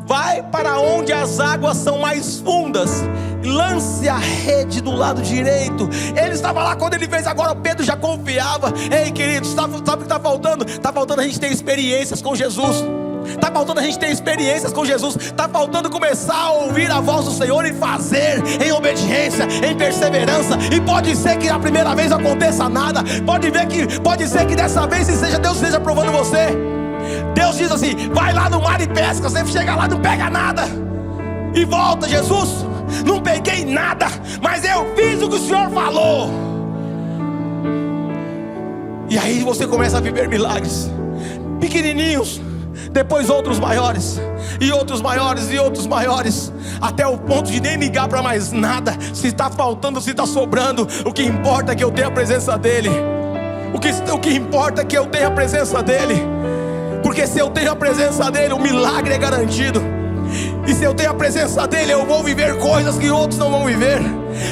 vai para onde as águas são mais fundas, lance a rede do lado direito. Ele estava lá quando ele fez. Agora Pedro já confiava. Ei, queridos, sabe o que está faltando? Está faltando a gente ter experiências com Jesus. Está faltando a gente ter experiências com Jesus. Está faltando começar a ouvir a voz do Senhor e fazer em obediência, em perseverança. E pode ser que a primeira vez não aconteça nada. Pode ser que dessa vez Deus esteja provando você. Deus diz assim: vai lá no mar e pesca. Você chega lá, não pega nada e volta. Jesus, não peguei nada, mas eu fiz o que o Senhor falou. E aí você começa a viver milagres pequenininhos, depois outros maiores, e outros maiores, e outros maiores, até o ponto de nem ligar para mais nada. Se está faltando, se está sobrando, o que importa é que eu tenha a presença dEle. O que importa é que eu tenha a presença dEle. Porque se eu tenho a presença dEle, o milagre é garantido. E se eu tenho a presença dEle, eu vou viver coisas que outros não vão viver.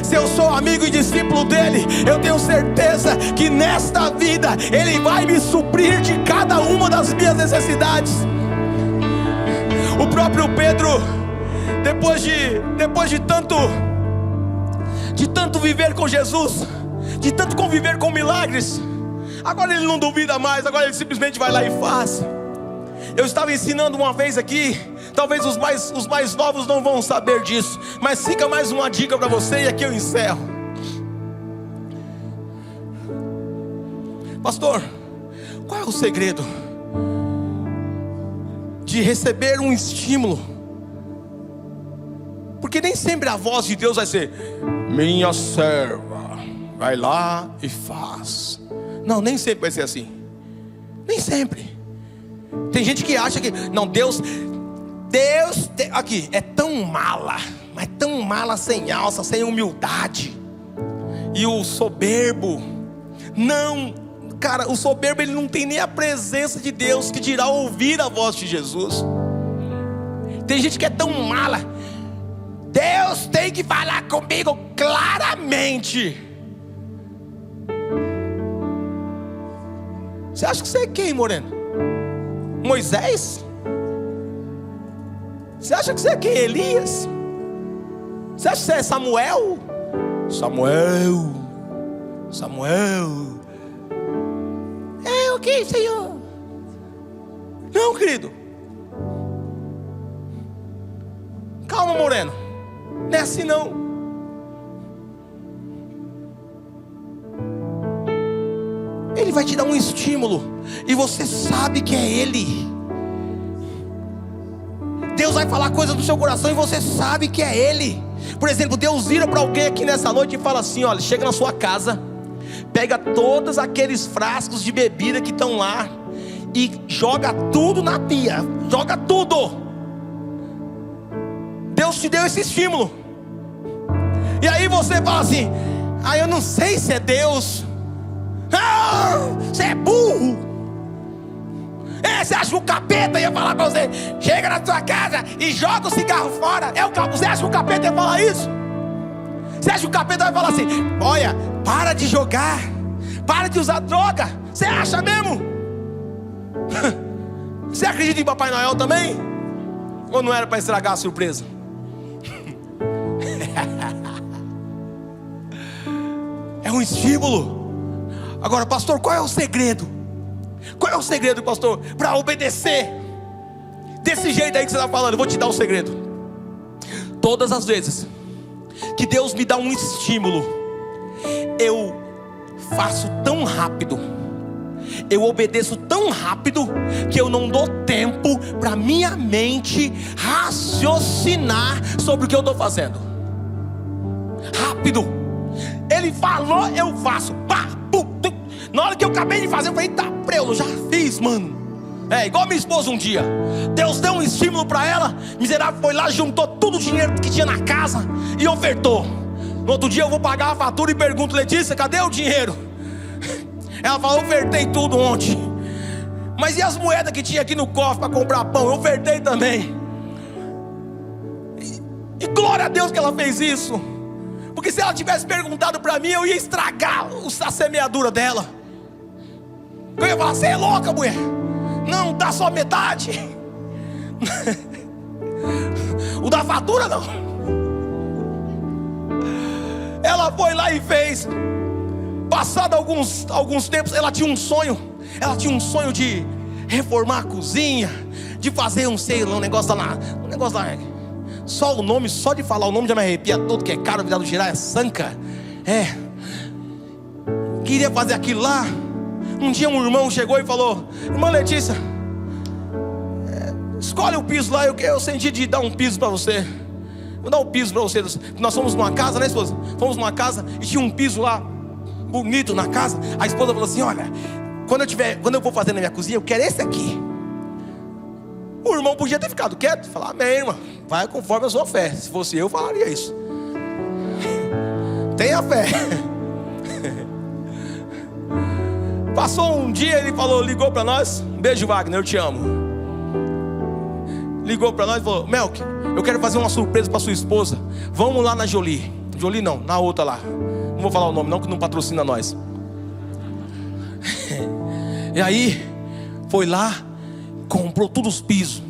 Se eu sou amigo e discípulo dEle, eu tenho certeza que nesta vida Ele vai me suprir de cada uma das minhas necessidades. O próprio Pedro, depois de tanto viver com Jesus, de tanto conviver com milagres, agora ele não duvida mais, agora ele simplesmente vai lá e faz. Eu estava ensinando uma vez aqui, talvez os mais novos não vão saber disso, mas fica mais uma dica para você e aqui eu encerro. Pastor, qual é o segredo de receber um estímulo? Porque nem sempre a voz de Deus vai ser: minha serva, vai lá e faz. Não, nem sempre vai ser assim. Nem sempre. Tem gente que acha que não, Deus aqui é tão mala, mas tão mala, sem alça, sem humildade. E o soberbo, não, cara, o soberbo ele não tem nem a presença de Deus, que dirá ouvir a voz de Jesus. Tem gente que é tão mala: Deus tem que falar comigo claramente. Você acha que você é quem, moreno? Moisés? Você acha que você é quem? Elias? Você acha que você é Samuel? Samuel. É o que, Senhor? Não, querido. Calma, moreno. Não é assim não. Ele vai te dar um estímulo e você sabe que é Ele. Deus vai falar coisas do seu coração e você sabe que é Ele. Por exemplo, Deus vira para alguém aqui nessa noite e fala assim: olha, chega na sua casa, pega todos aqueles frascos de bebida que estão lá e joga tudo na pia. Joga tudo. Deus te deu esse estímulo. E aí você fala assim: ah, eu não sei se é Deus. Você é burro. Você acha que o capeta ia falar pra você: chega na sua casa e joga o cigarro fora? Você acha que o capeta ia falar isso? Você acha que o capeta vai falar assim: olha, para de jogar, para de usar droga, Você acha mesmo? Você acredita em Papai Noel também? Ou não era para estragar a surpresa? É um estímulo. Agora, pastor, qual é o segredo? Qual é o segredo, pastor, para obedecer desse jeito aí que você está falando? Eu vou te dar o segredo. Todas as vezes que Deus me dá um estímulo, eu faço tão rápido, eu obedeço tão rápido, que eu não dou tempo para minha mente raciocinar sobre o que eu estou fazendo. Rápido. Ele falou, eu faço. Pá, pum, tum. Na hora que eu acabei de fazer, eu falei, tá, eu já fiz, mano. É igual minha esposa um dia. Deus deu um estímulo para ela. Miserável foi lá, juntou todo o dinheiro que tinha na casa e ofertou. No outro dia eu vou pagar a fatura e pergunto, Letícia, cadê o dinheiro? Ela falou, eu ofertei tudo ontem. Mas e as moedas que tinha aqui no cofre para comprar pão? Eu ofertei também. E glória a Deus que ela fez isso. Porque se ela tivesse perguntado para mim, eu ia estragar a semeadura dela. Eu ia falar, você é louca, mulher? Não, dá só metade. O da fatura não. Ela foi lá e fez. Passado alguns tempos, ela tinha um sonho. Ela tinha um sonho de reformar a cozinha, de fazer um negócio lá. Só o nome, só de falar o nome já me arrepia todo, que é caro, vida do girar é sanca. Queria fazer aquilo lá. Um dia um irmão chegou e falou, irmã Letícia, escolhe o piso lá. Eu senti de dar um piso para você. Vou dar um piso para você. Nós fomos numa casa, né, esposa? Fomos numa casa e tinha um piso lá bonito na casa. A esposa falou assim, olha, quando eu for fazer na minha cozinha, eu quero esse aqui. O irmão podia ter ficado quieto, falar, amém, irmã, vai conforme a sua fé. Se fosse eu falaria isso. Tenha fé. Passou um dia, ele falou, ligou para nós, um beijo Wagner, eu te amo. Ligou para nós e falou, Melk, eu quero fazer uma surpresa para sua esposa. Vamos lá na Jolie. Jolie não, na outra lá. Não vou falar o nome não, que não patrocina nós. E aí, foi lá, comprou todos os pisos.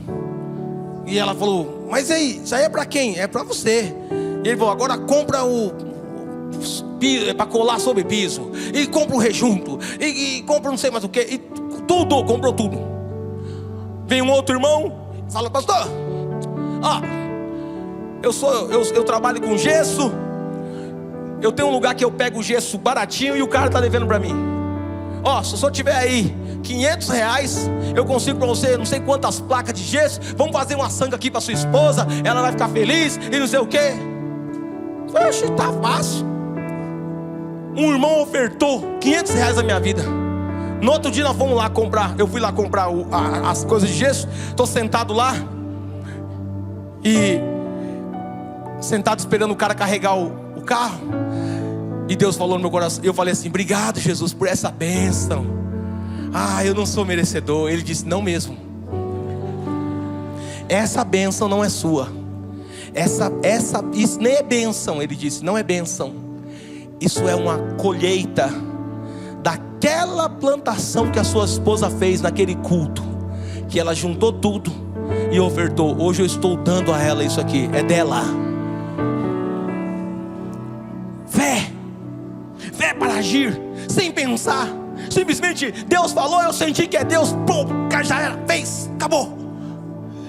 E ela falou, mas aí, isso aí é para quem? É para você. E ele falou, agora compra o piso, para colar sobre piso. E compra o rejunto. E compra não sei mais o que. E tudo, comprou tudo. Vem um outro irmão, fala, pastor, eu trabalho com gesso. Eu tenho um lugar que eu pego o gesso baratinho e o cara está devendo para mim. Se o senhor tiver aí R$500, eu consigo para você não sei quantas placas de gesso. Vamos fazer uma sanga aqui para sua esposa, ela vai ficar feliz e não sei o que. Oxe, tá fácil. Um irmão ofertou R$500 na minha vida. No outro dia nós fomos lá comprar. Eu fui lá comprar as coisas de gesso. Estou sentado lá e sentado esperando o cara carregar o carro. E Deus falou no meu coração. Eu falei assim, obrigado Jesus por essa bênção. Eu não sou merecedor. Ele disse, não mesmo. Essa bênção não é sua. Isso nem é bênção. Ele disse, não é bênção. Isso é uma colheita daquela plantação que a sua esposa fez naquele culto, que ela juntou tudo e ofertou. Hoje eu estou dando a ela isso aqui. É dela. Fé para agir, sem pensar. Simplesmente Deus falou, eu senti que é Deus, pô, já era, fez, acabou.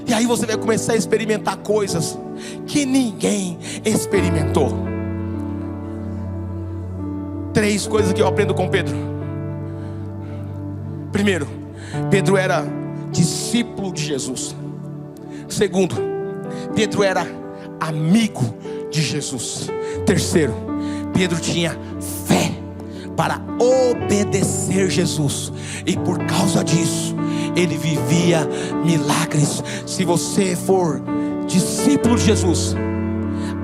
E aí você vai começar a experimentar coisas que ninguém experimentou. 3 coisas que eu aprendo com Pedro. Primeiro, Pedro era discípulo de Jesus. Segundo, Pedro era amigo de Jesus. Terceiro, Pedro tinha fé para obedecer Jesus. E por causa disso, ele vivia milagres. Se você for discípulo de Jesus,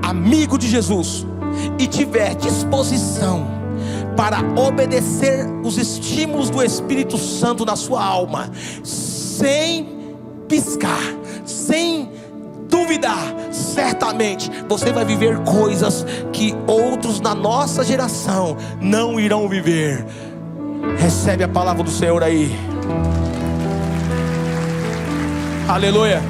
amigo de Jesus, e tiver disposição para obedecer os estímulos do Espírito Santo na sua alma, sem piscar, sem duvidar, certamente você vai viver coisas que outros na nossa geração não irão viver. recebe a palavra do Senhor aí. Aleluia.